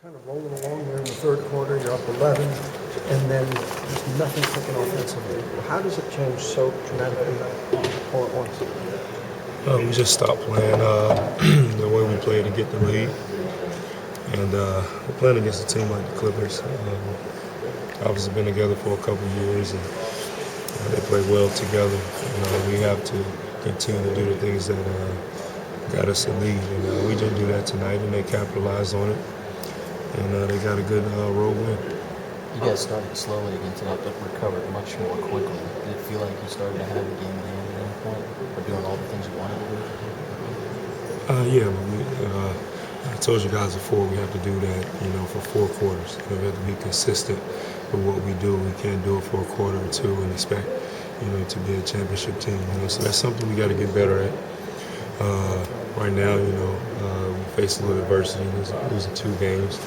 kind of rolling along there in the third quarter, you're up 11, and then just nothing clicking offensively. How does it change so dramatically all at once? We just stopped playing the way we played to get the lead. And we're playing against a team like the Clippers. Obviously been together for a couple of years, and they play well together. We have to continue to do the things that got us the lead. And we didn't do that tonight, and they capitalized on it. And they got a good road win. You guys started slowly again tonight, but recovered much more quickly. Did it feel like you started to have the game in hand at any point, or doing all the things you wanted to do? Yeah, I told you guys before we have to do that, for 4 quarters. We have to be consistent with what we do. We can't do it for a quarter or two and expect, to be a championship team. So that's something we got to get better at. Right now, we face a little adversity, losing 2 games.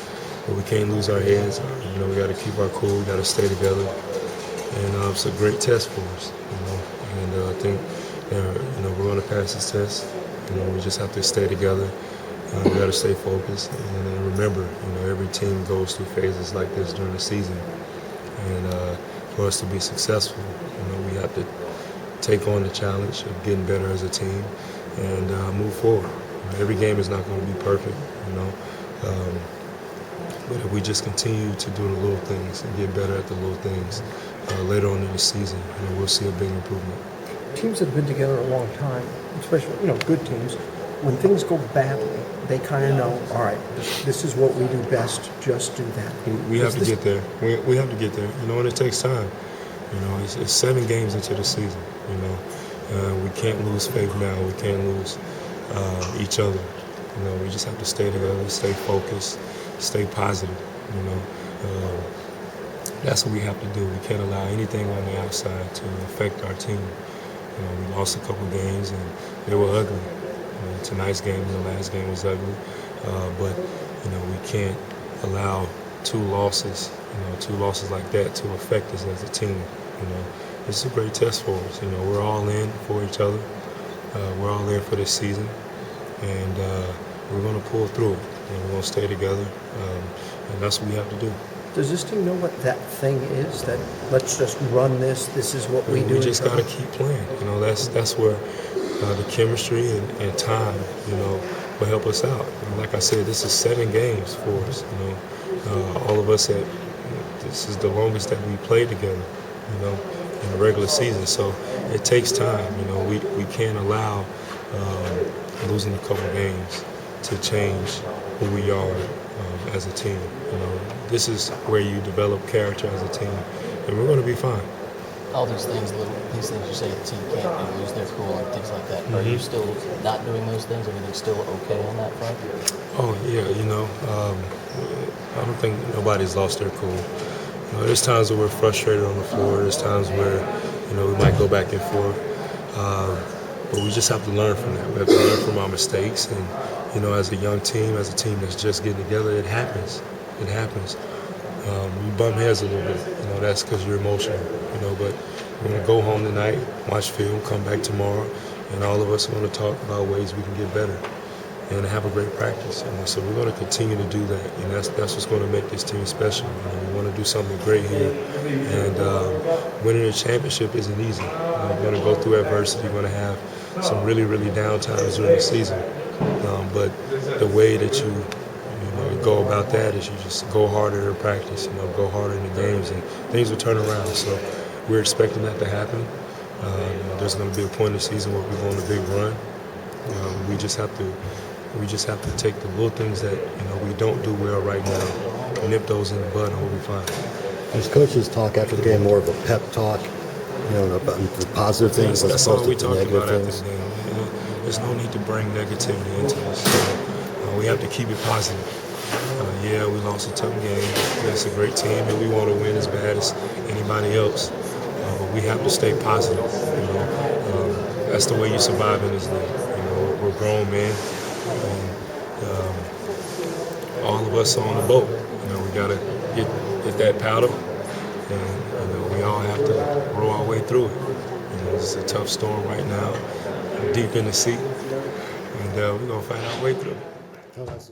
But we can't lose our heads. We got to keep our cool. We got to stay together. And it's a great test for us. And I think we're going to pass this test. We just have to stay together. We got to stay focused. And remember, every team goes through phases like this during the season. And for us to be successful, we have to take on the challenge of getting better as a team and move forward. Every game is not going to be perfect, but if we just continue to do the little things and get better at the little things later on in the season, we'll see a big improvement. Teams that have been together a long time, especially good teams, when things go badly, they kind of know, all right, this is what we do best, just do that. We have to get there. We have to get there, and it takes time. It's 7 games into the season, we can't lose faith now. We can't lose each other. We just have to stay together, stay focused, stay positive. That's what we have to do. We can't allow anything on the outside to affect our team. We lost a couple games and they were ugly. Tonight's game and the last game was ugly, but we can't allow 2 losses like that to affect us as a team. It's a great test for us. We're all in for each other. We're all in for this season, and we're going to pull through it. And we're going to stay together, and that's what we have to do. Does this team know what that thing is? That let's just run this. This is what we do. We just got to keep playing. That's where the chemistry and time, will help us out. And like I said, this is 7 games for us. All of us this is the longest that we played together. In the regular season, so it takes time. We can't allow losing a couple games to change who we are as a team. This is where you develop character as a team, and we're going to be fine. All these things you say the team can't do, lose their cool and things like that. Mm-hmm. Are you still not doing those things? Everything's still okay on that front? Oh yeah, I don't think nobody's lost their cool. There's times where we're frustrated on the floor. There's times where, we might go back and forth. But we just have to learn from that. We have to learn from our mistakes. And, as a young team, as a team that's just getting together, it happens. It happens. You bump heads a little bit. That's because you're emotional. But we're going to go home tonight, watch film, come back tomorrow, and all of us are going to talk about ways we can get better and have a great practice. So we're going to continue to do that, and that's what's going to make this team special. We want to do something great here, and winning a championship isn't easy. We're going to go through adversity. We're going to have some really, really down times during the season, but the way that you go about that is you just go harder in practice, go harder in the games, and things will turn around. So we're expecting that to happen. There's going to be a point in the season where we go on a big run. We just have to take the little things that we don't do well right now, nip those in the bud, and we'll be fine. Does coaches talk after the game more of a pep talk, about the positive things as that's all opposed we to talk the negative about things? after the game. There's no need to bring negativity into this. We have to keep it positive. Yeah, we lost a tough game. It's a great team, and we want to win as bad as anybody else. But we have to stay positive. That's the way you survive in this league. We're grown men. All of us are on the boat. We got to get that paddle, and we all have to row our way through it. It's a tough storm right now, deep in the sea, and we're gonna find our way through it.